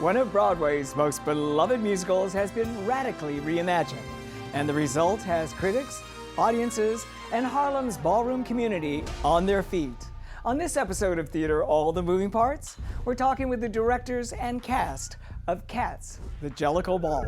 One of Broadway's most beloved musicals has been radically reimagined, and the result has critics, audiences, and Harlem's ballroom community on their feet. On this episode of Theater All the Moving Parts, we're talking with the directors and cast of Cats, the Jellicle Ball.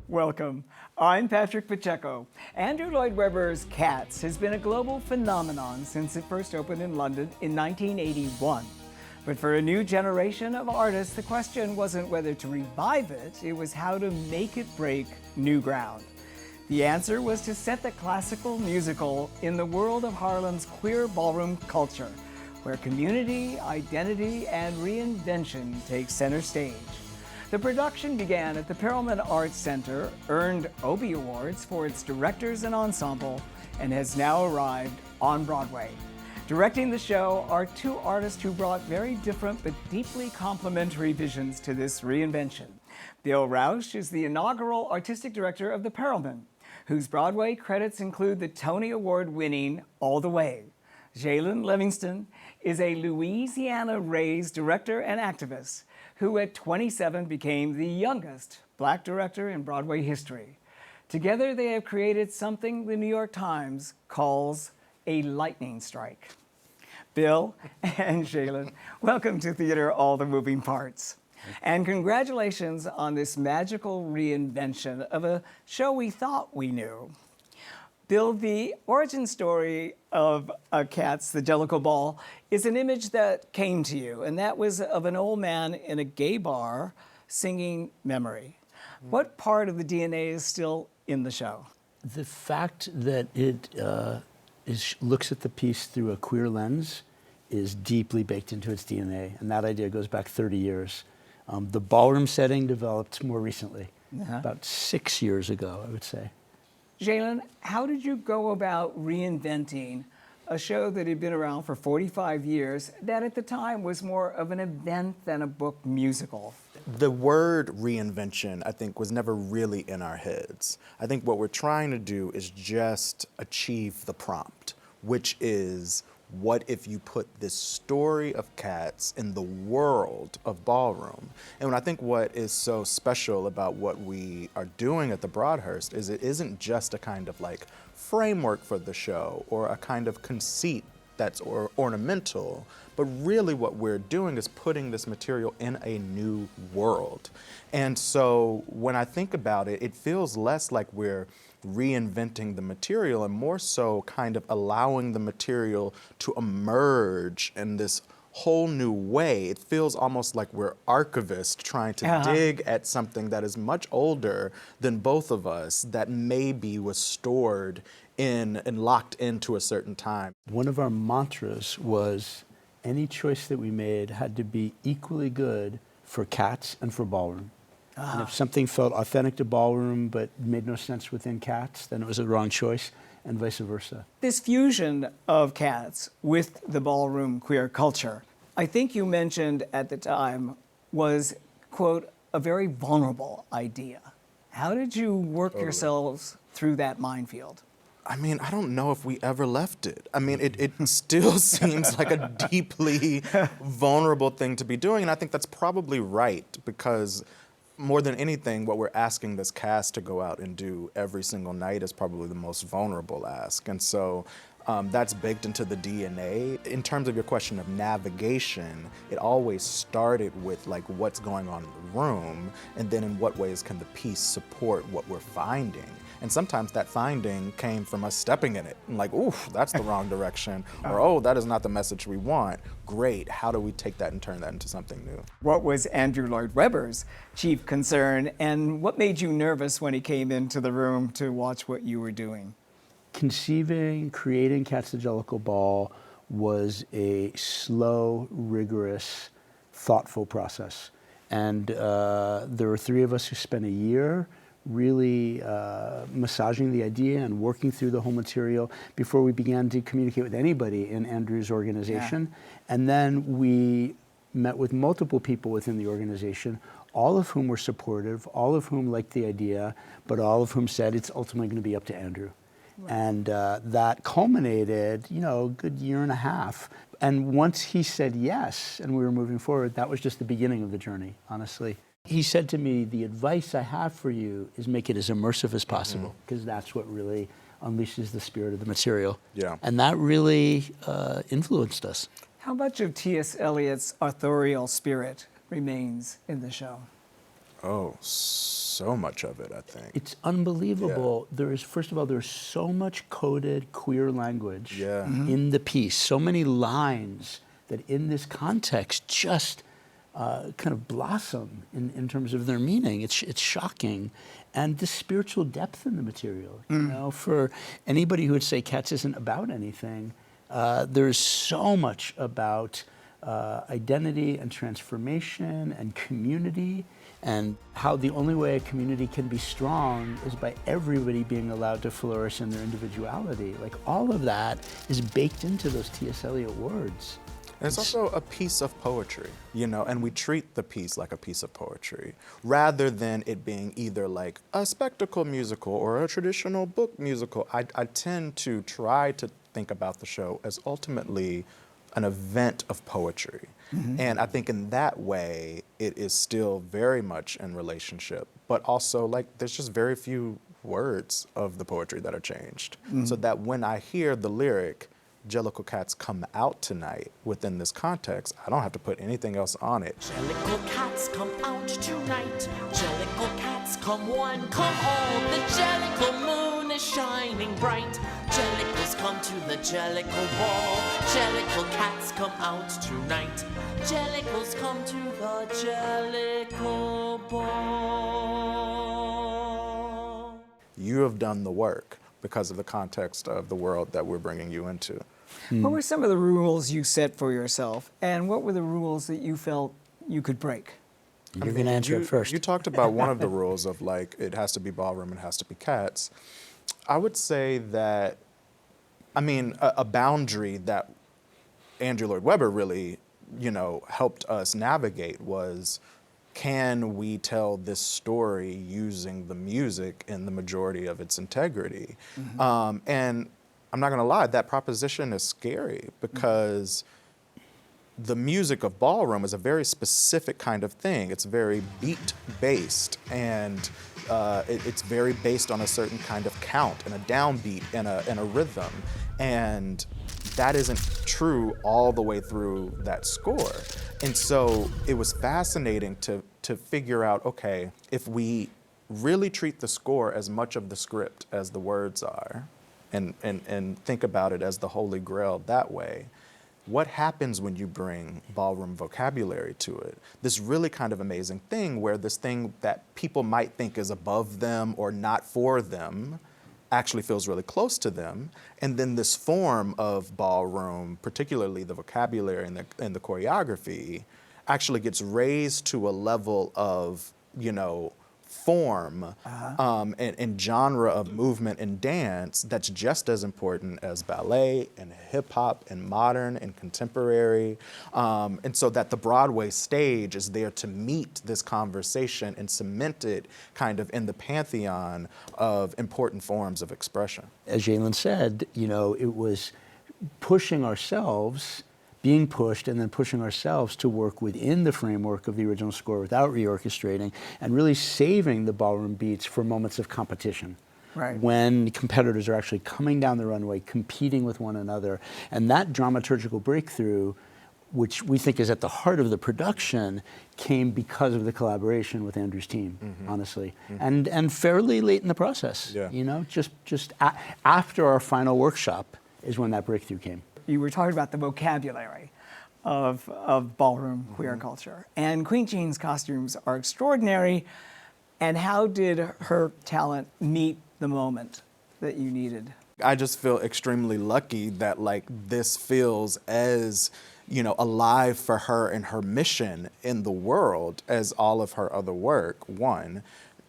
Welcome. I'm Pacheco. Andrew Lloyd Webber's Cats has been a global phenomenon since it first opened in London in 1981. But for a new generation of artists, the question wasn't whether to revive it, it was how to make it break new ground. The answer was to set the classical musical in the world of Harlem's queer ballroom culture, where community, identity, and reinvention take center stage. The production began at the Perelman Arts Center, earned Obie Awards for its directors and ensemble, and has now arrived on Broadway. Directing the show are two artists who brought very different but deeply complementary visions to this reinvention. Bill Rauch is the inaugural artistic director of the Perelman, whose Broadway credits include the Tony Award-winning All the Way. Zhailon Levingston is a Louisiana-raised director and activist who at 27 became the youngest Black director in Broadway history. Together they have created something the New York Times calls a lightning strike. Bill and Zhailon, welcome to Theater All the Moving Parts. And congratulations on this magical reinvention of a show we thought we knew. Bill, the origin story of Cats, the Jellicle Ball, is an image that came to you, and that was of an old man in a gay bar singing Memory. What part of the DNA is still in the show? The fact that it looks at the piece through a queer lens is deeply baked into its DNA, and that idea goes back 30 years. The ballroom setting developed more recently, about 6 years ago, I would say. Zhailon, how did you go about reinventing a show that had been around for 45 years that at the time was more of an event than a book musical? The word reinvention, I think, was never really in our heads. I think what we're trying to do is just achieve the prompt, which is, what if you put this story of Cats in the world of ballroom? And I think what is so special about what we are doing at the Broadhurst is it isn't just a kind of like framework for the show or a kind of conceit that's ornamental, but really what we're doing is putting this material in a new world. And so when I think about it, it feels less like we're reinventing the material and more so kind of allowing the material to emerge in this whole new way. It feels almost like we're archivists trying to dig at something that is much older than both of us, that maybe was stored in and locked into a certain time. One of our mantras was any choice that we made had to be equally good for Cats and for ballroom. And if something felt authentic to ballroom but made no sense within Cats, then it was a wrong choice, and vice versa. This fusion of Cats with the ballroom queer culture, I think you mentioned at the time, was, quote, a very vulnerable idea. How did you work yourselves through that minefield? I mean, I don't know if we ever left it. I mean, it still seems like a deeply vulnerable thing to be doing, and I think that's probably right, because more than anything, what we're asking this cast to go out and do every single night is probably the most vulnerable ask. And so that's baked into the DNA. In terms of your question of navigation, it always started with like what's going on in the room, and then in what ways can the piece support what we're finding. And sometimes that finding came from us stepping in it. And like, oof, that's the wrong direction. Or, oh, that is not the message we want. Great, how do we take that and turn that into something new? What was Andrew Lloyd Webber's chief concern, and what made you nervous when he came into the room to watch what you were doing? Conceiving, creating Cats the Jellicle Ball was a slow, rigorous, thoughtful process. And there were three of us who spent a year really massaging the idea and working through the whole material before we began to communicate with anybody in Andrew's organization. Yeah. And then we met with multiple people within the organization, all of whom were supportive, all of whom liked the idea, but all of whom said it's ultimately going to be up to Andrew. Right. And that culminated, a good year and a half. And once he said yes, and we were moving forward, that was just the beginning of the journey, honestly. He said to me, the advice I have for you is make it as immersive as possible, because that's what really unleashes the spirit of the material. Yeah. And that really influenced us. How much of T.S. Eliot's authorial spirit remains in the show? Oh, so much of it, I think. It's unbelievable. Yeah. First of all, there's so much coded queer language in the piece, so many lines that in this context just kind of blossom in terms of their meaning. It's shocking. And the spiritual depth in the material, for anybody who would say Cats isn't about anything, there's so much about identity and transformation and community, and how the only way a community can be strong is by everybody being allowed to flourish in their individuality. Like, all of that is baked into those T.S. Eliot words. And it's also a piece of poetry, and we treat the piece like a piece of poetry, rather than it being either like a spectacle musical or a traditional book musical. I tend to try to think about the show as ultimately an event of poetry. And I think in that way, it is still very much in relationship, but also there's just very few words of the poetry that are changed. So that when I hear the lyric, Jellicle cats come out tonight, within this context, I don't have to put anything else on it. Jellicle cats come out tonight. Jellicle cats come one, come all. The Jellicle moon is shining bright. Jellicles come to the Jellicle ball. Jellicle cats come out tonight. Jellicles come to the Jellicle ball. You have done the work because of the context of the world that we're bringing you into. What were some of the rules you set for yourself, and what were the rules that you felt you could break? You're going to answer it first. You talked about one of the rules of it has to be ballroom, it has to be cats. I would say that, a boundary that Andrew Lloyd Webber really, helped us navigate was, can we tell this story using the music in the majority of its integrity? And I'm not gonna lie, that proposition is scary, because the music of ballroom is a very specific kind of thing. It's very beat-based, and it's very based on a certain kind of count and a downbeat and a rhythm. And that isn't true all the way through that score. And so it was fascinating to figure out, okay, if we really treat the score as much of the script as the words are, and think about it as the Holy Grail that way, what happens when you bring ballroom vocabulary to it? This really kind of amazing thing where this thing that people might think is above them or not for them actually feels really close to them. And then this form of ballroom, particularly the vocabulary and the choreography, actually gets raised to a level of, form and genre of movement and dance that's just as important as ballet and hip hop and modern and contemporary. And so that the Broadway stage is there to meet this conversation and cement it kind of in the pantheon of important forms of expression. As Zhailon said, it was pushing ourselves, being pushed, and then pushing ourselves to work within the framework of the original score without reorchestrating, and really saving the ballroom beats for moments of competition. Right. When competitors are actually coming down the runway, competing with one another. And that dramaturgical breakthrough, which we think is at the heart of the production, came because of the collaboration with Andrew's team, honestly. And fairly late in the process, just after our final workshop is when that breakthrough came. You were talking about the vocabulary of ballroom queer culture. And Queen Jean's costumes are extraordinary. And how did her talent meet the moment that you needed? I just feel extremely lucky that this feels as, alive for her and her mission in the world as all of her other work, one.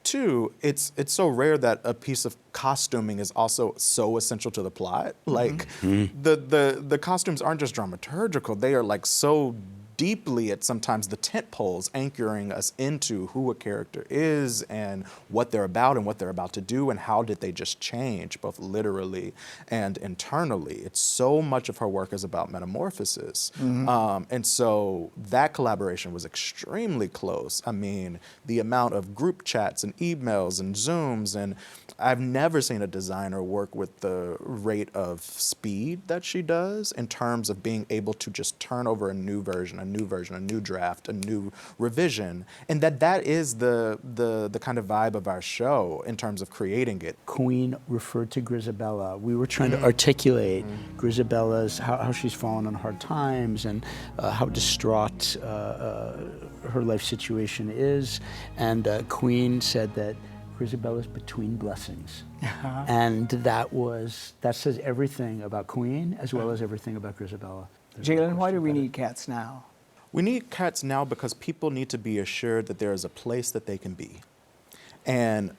two, it's so rare that a piece of costuming is also so essential to the plot. Like the costumes aren't just dramaturgical; they are like so deeply at sometimes the tent poles anchoring us into who a character is and what they're about and what they're about to do and how did they just change both literally and internally. It's so much of her work is about metamorphosis. And so that collaboration was extremely close. I mean, the amount of group chats and emails and Zooms, and I've never seen a designer work with the rate of speed that she does in terms of being able to just turn over a new version, a new draft, a new revision, and that is the kind of vibe of our show in terms of creating it. Queen referred to Grisabella. We were trying to articulate Grisabella's, how she's fallen on hard times and how distraught her life situation is. And Queen said that Grisabella's between blessings. And that says everything about Queen as well as everything about Grisabella. Zhailon, why do we need cats now? We need cats now because people need to be assured that there is a place that they can be. And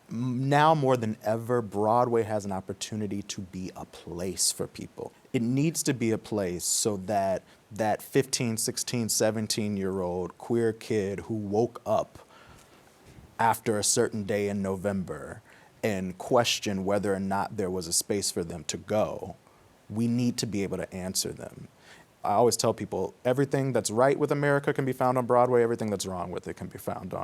now more than ever, Broadway has an opportunity to be a place for people. It needs to be a place so that that 15, 16, 17-year-old queer kid who woke up after a certain day in November and questioned whether or not there was a space for them to go, we need to be able to answer them. I always tell people, everything that's right with America can be found on Broadway, everything that's wrong with it can be found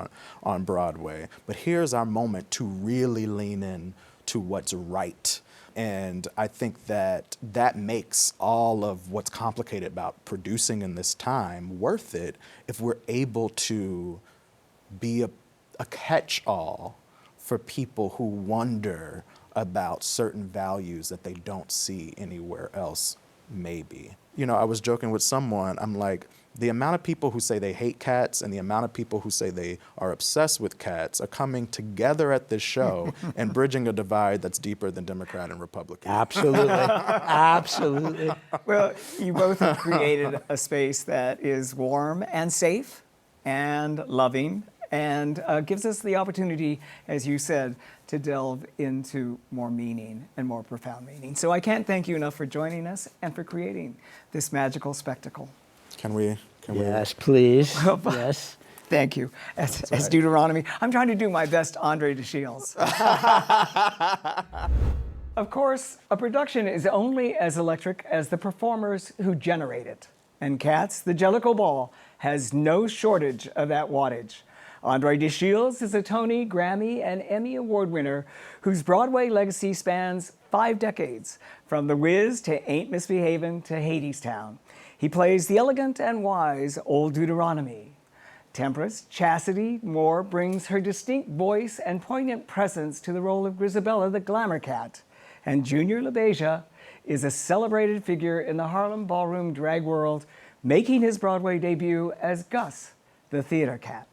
on Broadway. But here's our moment to really lean in to what's right. And I think that makes all of what's complicated about producing in this time worth it if we're able to be a catch-all for people who wonder about certain values that they don't see anywhere else, maybe. You know, I was joking with someone, I'm like, the amount of people who say they hate cats and the amount of people who say they are obsessed with cats are coming together at this show and bridging a divide that's deeper than Democrat and Republican. Absolutely, absolutely. Well, you both have created a space that is warm and safe and loving and gives us the opportunity, as you said, to delve into more meaning and more profound meaning. So I can't thank you enough for joining us and for creating this magical spectacle. Can we? Yes, please. Yes. Thank you. As Deuteronomy, I'm trying to do my best André De Shields. Of course, a production is only as electric as the performers who generate it. And Cats, the Jellicle Ball, has no shortage of that wattage. André De Shields is a Tony, Grammy, and Emmy Award winner whose Broadway legacy spans 5 decades, from The Wiz to Ain't Misbehavin' to Hadestown. He plays the elegant and wise Old Deuteronomy. Tempress Chasity Moore brings her distinct voice and poignant presence to the role of Grisabella the Glamour Cat. And Junior LaBeija is a celebrated figure in the Harlem ballroom drag world, making his Broadway debut as Gus, the Theater Cat.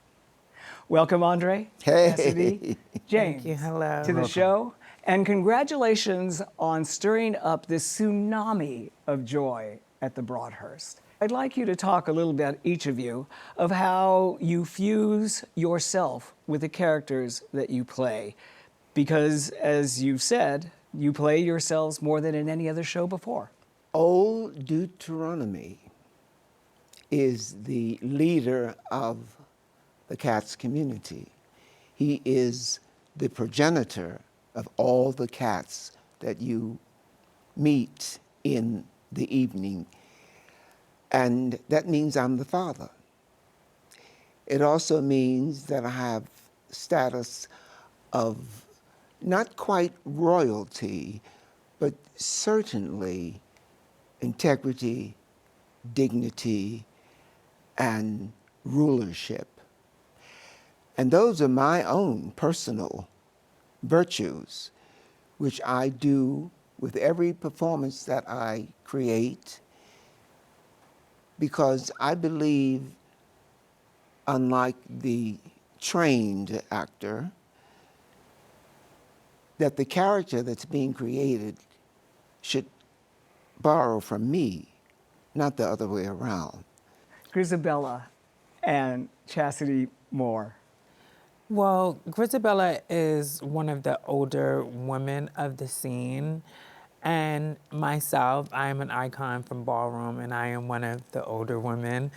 Welcome, André, Chasity, James, Thank you. Hello. to the show. And congratulations on stirring up this tsunami of joy at the Broadhurst. I'd like you to talk a little bit, each of you, of how you fuse yourself with the characters that you play. Because, as you've said, you play yourselves more than in any other show before. Old Deuteronomy is the leader of the Cats community. He is the progenitor of all the cats that you meet in the evening. And that means I'm the father. It also means that I have status of not quite royalty, but certainly integrity, dignity, and rulership. And those are my own personal virtues, which I do with every performance that I create, because I believe, unlike the trained actor, that the character that's being created should borrow from me, not the other way around. Grisabella and Chasity Moore. Well, Grisabella is one of the older women of the scene. And myself, I am an icon from ballroom, and I am one of the older women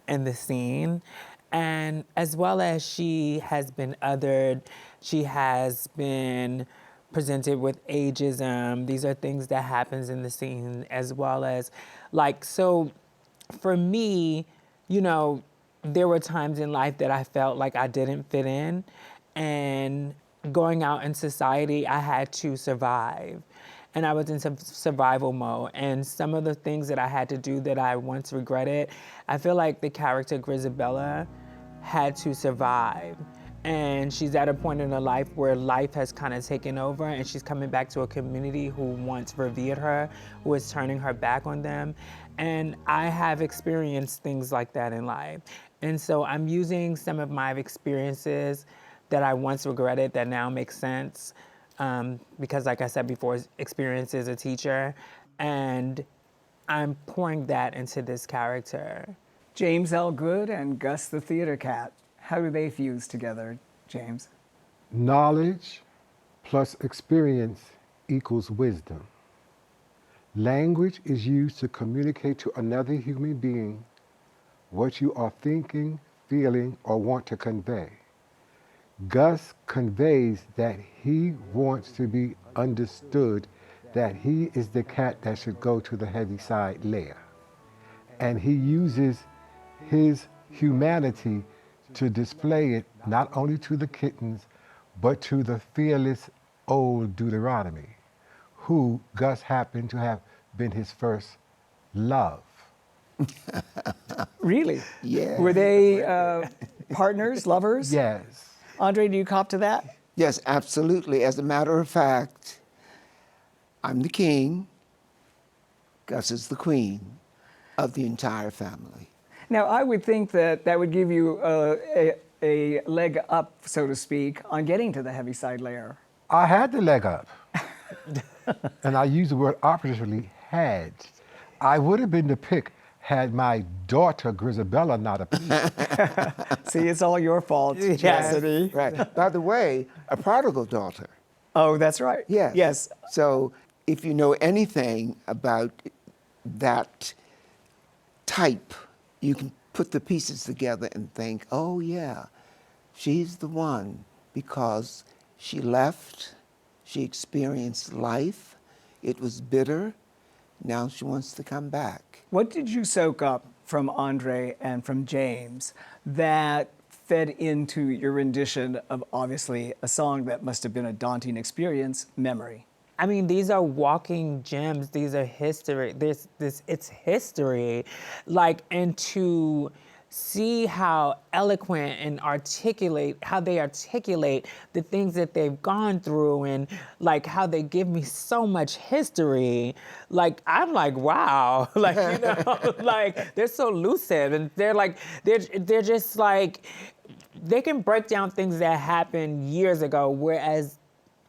in the scene. And as well as she has been othered, she has been presented with ageism. These are things that happens in the scene, as well as, like, so for me, you know, there were times in life that I felt like I didn't fit in, and going out in society, I had to survive. And I was in some survival mode. And some of the things that I had to do that I once regretted, I feel like the character Grisabella had to survive. And she's at a point in her life where life has kind of taken over, and she's coming back to a community who once revered her, who is turning her back on them. And I have experienced things like that in life. And so I'm using some of my experiences that I once regretted that now make sense. Because like I said before, experience is a teacher, and I'm pouring that into this character. James L. Goode and Gus the Theater Cat. How do they fuse together, James? Knowledge plus experience equals wisdom. Language is used to communicate to another human being what you are thinking, feeling, or want to convey. Gus conveys that he wants to be understood, that he is the cat that should go to the Heaviside lair. And he uses his humanity to display it not only to the kittens, but to the fearless old Deuteronomy, who Gus happened to have been his first love. Really? Yeah. Were they partners, lovers? Yes. Andre, do you cop to that? Yes, absolutely. As a matter of fact, I'm the king, Gus is the queen of the entire family. Now, I would think that that would give you a leg up, so to speak, on getting to the Heaviside lair. I had the leg up. And I use the word operatively, had. I would have been the pick had my daughter Grisabella not appeared. See, it's all your fault, Chasity. Right. By the way, a prodigal daughter. Oh, that's right. Yes. Yes. So if you know anything about that type, you can put the pieces together and think, oh yeah, she's the one, because she left, she experienced life, it was bitter, now she wants to come back. What did you soak up from Andre and from James that fed into your rendition of, obviously, a song that must have been a daunting experience, Memory? I mean, these are walking gems. These are history. It's history. Like, and to see how eloquent and how they articulate the things that they've gone through, and like how they give me so much history. Like, I'm like, wow. Like, you know, like they're so lucid, and they're just like, they can break down things that happened years ago, whereas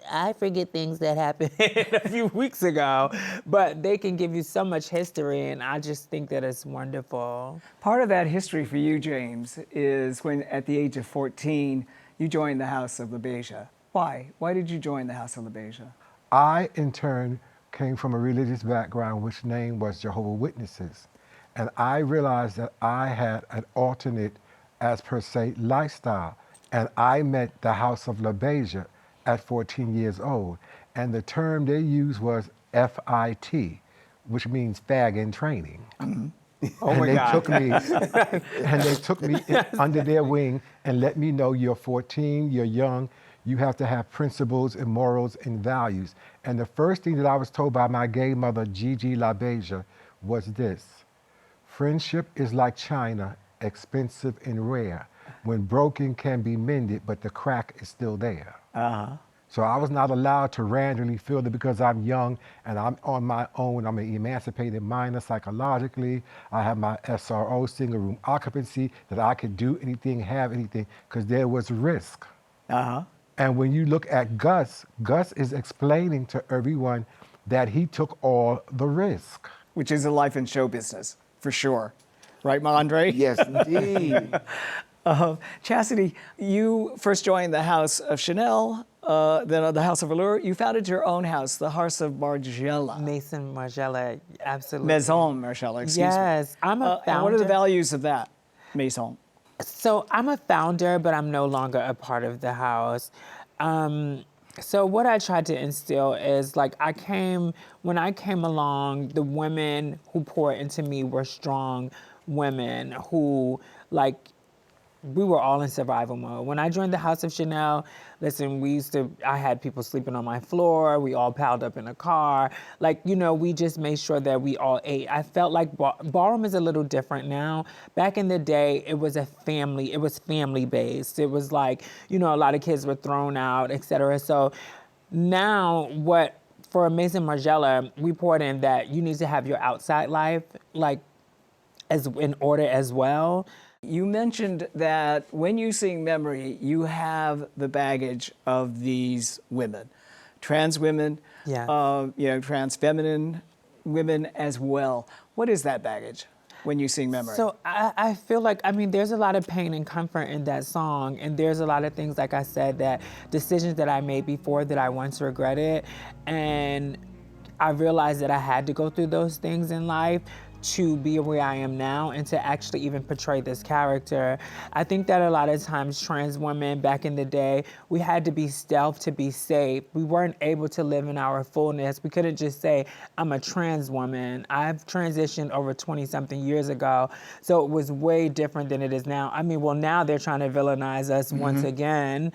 I forget things that happened a few weeks ago, but they can give you so much history, and I just think that it's wonderful. Part of that history for you, James, is when at the age of 14, you joined the House of LaBeija. Why? Why did you join the House of LaBeija? I, in turn, came from a religious background which name was Jehovah's Witnesses. And I realized that I had an alternate, as per se, lifestyle. And I met the House of LaBeija at 14 years old. And the term they used was FIT, which means fag in training. Oh and my they God. took me under their wing and let me know you're 14, you're young, you have to have principles and morals and values. And the first thing that I was told by my gay mother, Gigi LaBeija, was this: friendship is like china, expensive and rare. When broken can be mended, but the crack is still there. So I was not allowed to randomly feel that because I'm young and I'm on my own, I'm an emancipated minor psychologically, I have my SRO, single room occupancy, that I could do anything, have anything, because there was risk. And when you look at Gus, Gus is explaining to everyone that he took all the risk. Which is a life in show business, for sure. Right, Andre? Yes, indeed. Chasity, you first joined the House of Chanel, then the House of Allure. You founded your own house, the House of Margiela. Maison Margiela, absolutely. Maison Margiela, excuse me. Yes, I'm a founder. And what are the values of that, Maison? So I'm a founder, but I'm no longer a part of the house. So what I tried to instill is like when I came along, the women who poured into me were strong women who we were all in survival mode. When I joined the House of Chanel, listen, I had people sleeping on my floor. We all piled up in a car. We just made sure that we all ate. I felt like ballroom is a little different now. Back in the day, it was family-based. It was a lot of kids were thrown out, et cetera. So now for Maison Margiela, we poured in that you need to have your outside life, as in order as well. You mentioned that when you sing Memory, you have the baggage of these women, trans women, trans feminine women as well. What is that baggage when you sing Memory? So I feel there's a lot of pain and comfort in that song, and there's a lot of things, like I said, that decisions that I made before that I once regretted, and I realized that I had to go through those things in life to be where I am now and to actually even portray this character. I think that a lot of times trans women back in the day, we had to be stealth to be safe. We weren't able to live in our fullness. We couldn't just say, I'm a trans woman. I've transitioned over 20-something years ago, so it was way different than it is now. Now they're trying to villainize us once again,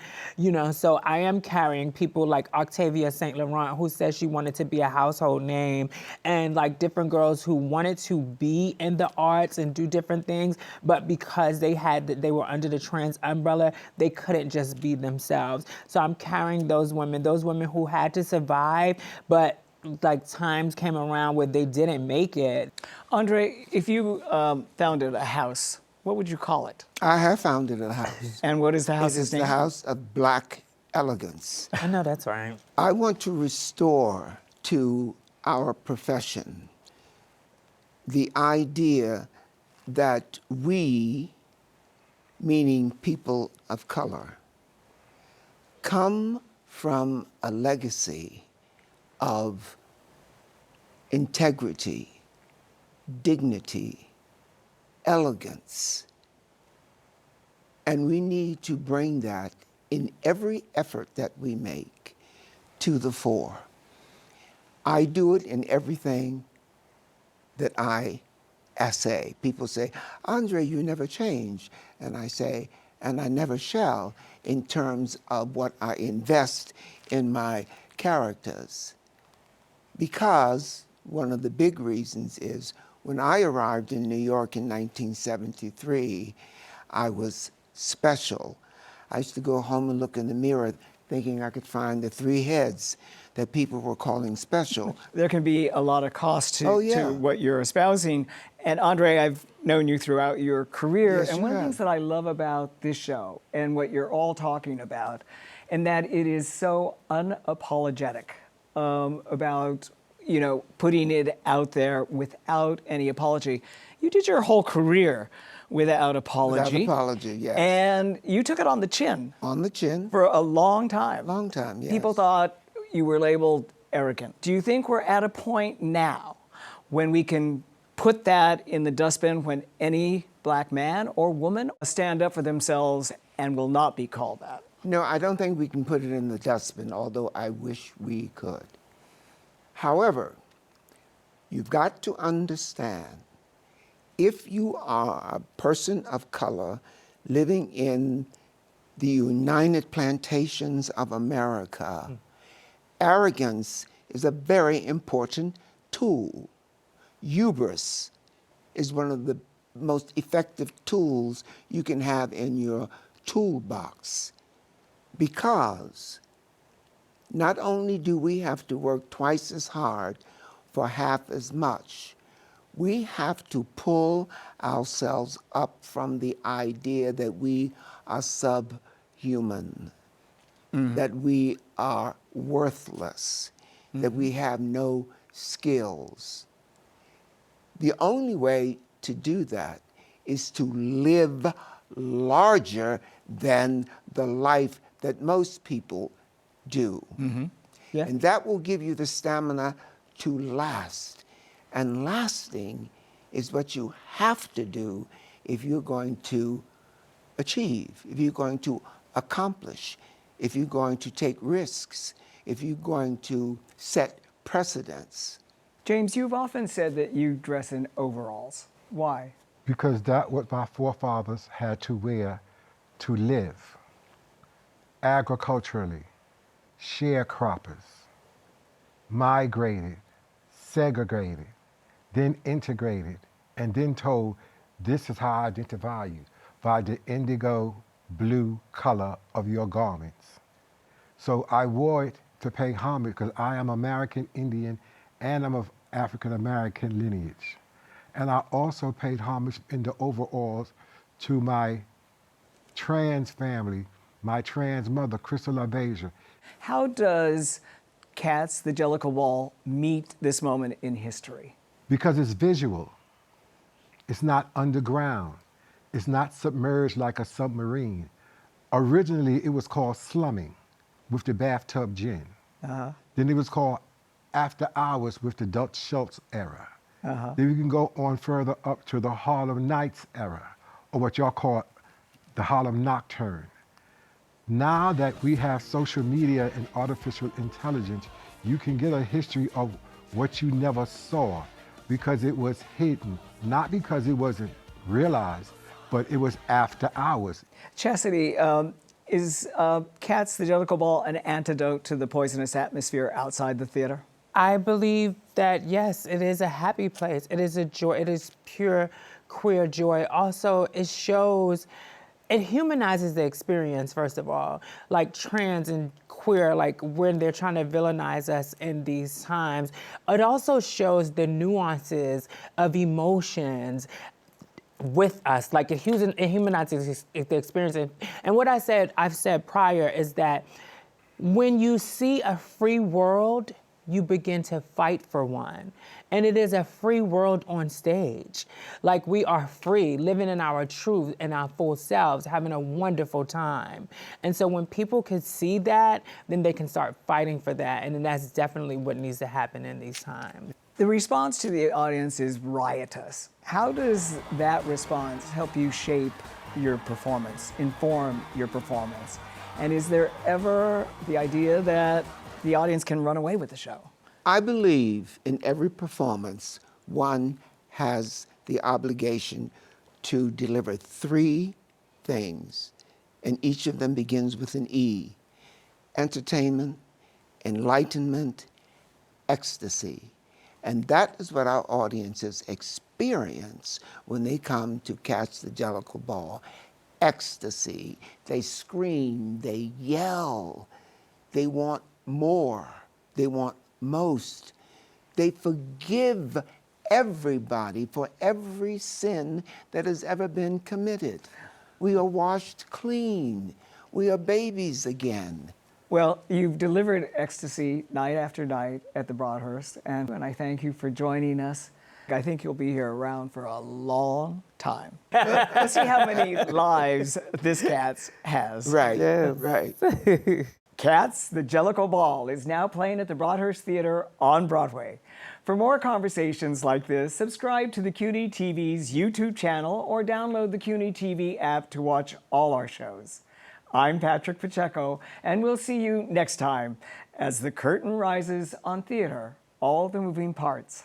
so I am carrying people like Octavia St. Laurent, who says she wanted to be a household name, and different girls who wanted to be in the arts and do different things, but because they were under the trans umbrella, they couldn't just be themselves. So I'm carrying those women who had to survive, but times came around where they didn't make it. Andre, if you founded a house, what would you call it? I have founded a house. And what is the house's It is name? the House of Black Elegance. I know that's right. I want to restore to our profession the idea that we, meaning people of color, come from a legacy of integrity, dignity, elegance, and we need to bring that in every effort that we make to the fore. I do it in everything that I essay. People say, Andre, you never change. And I say, and I never shall, in terms of what I invest in my characters. Because one of the big reasons is when I arrived in New York in 1973, I was special. I used to go home and look in the mirror thinking I could find the 3 heads that people were calling special. There can be a lot of cost to what you're espousing. And Andre, I've known you throughout your career. Yes, and one of the have. things that I love about this show and what you're all talking about, and that it is so unapologetic about, putting it out there without any apology. You did your whole career without apology. Without apology, yes. And you took it on the chin. On the chin. For a long time. Long time, yes. People thought you were labeled arrogant. Do you think we're at a point now when we can put that in the dustbin when any black man or woman stand up for themselves and will not be called that? No, I don't think we can put it in the dustbin, although I wish we could. However, you've got to understand, if you are a person of color living in the United Plantations of America, arrogance is a very important tool. Hubris is one of the most effective tools you can have in your toolbox, because not only do we have to work twice as hard for half as much, we have to pull ourselves up from the idea that we are subhuman, that we are worthless, that we have no skills. The only way to do that is to live larger than the life that most people do. Yeah. And that will give you the stamina to last. And lasting is what you have to do if you're going to achieve, if you're going to accomplish, if you're going to take risks, if you're going to set precedents. James, you've often said that you dress in overalls. Why? Because that's what my forefathers had to wear to live. Agriculturally, sharecroppers, migrated, segregated, then integrated, and then told, this is how I identify you, by the indigo blue color of your garments. So I wore it to pay homage because I am American Indian and I'm of African American lineage. And I also paid homage in the overalls to my trans family, my trans mother, Crystal LaBeija. How does Cats, the Jellicle Ball, meet this moment in history? Because it's visual. It's not underground. It's not submerged like a submarine. Originally, it was called slumming with the bathtub gin. Then it was called after hours with the Dutch Schultz era. Then we can go on further up to the Harlem Nights era, or what y'all call the Harlem Nocturne. Now that we have social media and artificial intelligence, you can get a history of what you never saw because it was hidden, not because it wasn't realized, but it was after hours. Chasity, is Cats, the Jellicle Ball, an antidote to the poisonous atmosphere outside the theater? I believe that, yes, it is a happy place. It is a joy. It is pure queer joy. Also, it shows, it humanizes the experience, first of all. Like trans and queer, like when they're trying to villainize us in these times. It also shows the nuances of emotions with us, like it humanizes the experience. And what I've said prior is that when you see a free world, you begin to fight for one. And it is a free world on stage. Like we are free, living in our truth and our full selves, having a wonderful time. And so when people can see that, then they can start fighting for that. And then that's definitely what needs to happen in these times. The response to the audience is riotous. How does that response help you shape your performance, inform your performance? And is there ever the idea that the audience can run away with the show? I believe in every performance, one has the obligation to deliver 3 things, and each of them begins with an E: entertainment, enlightenment, ecstasy. And that is what our audiences experience when they come to catch the Jellicle Ball. Ecstasy. They scream, they yell, they want more, they want most. They forgive everybody for every sin that has ever been committed. We are washed clean. We are babies again. Well, you've delivered ecstasy night after night at the Broadhurst, and I thank you for joining us. I think you'll be here around for a long time. Let's see how many lives this Cats has. Right, yeah, right. Cats, the Jellicle Ball is now playing at the Broadhurst Theater on Broadway. For more conversations like this, subscribe to the CUNY TV's YouTube channel or download the CUNY TV app to watch all our shows. I'm Patrick Pacheco, and we'll see you next time as the curtain rises on theater, all the moving parts.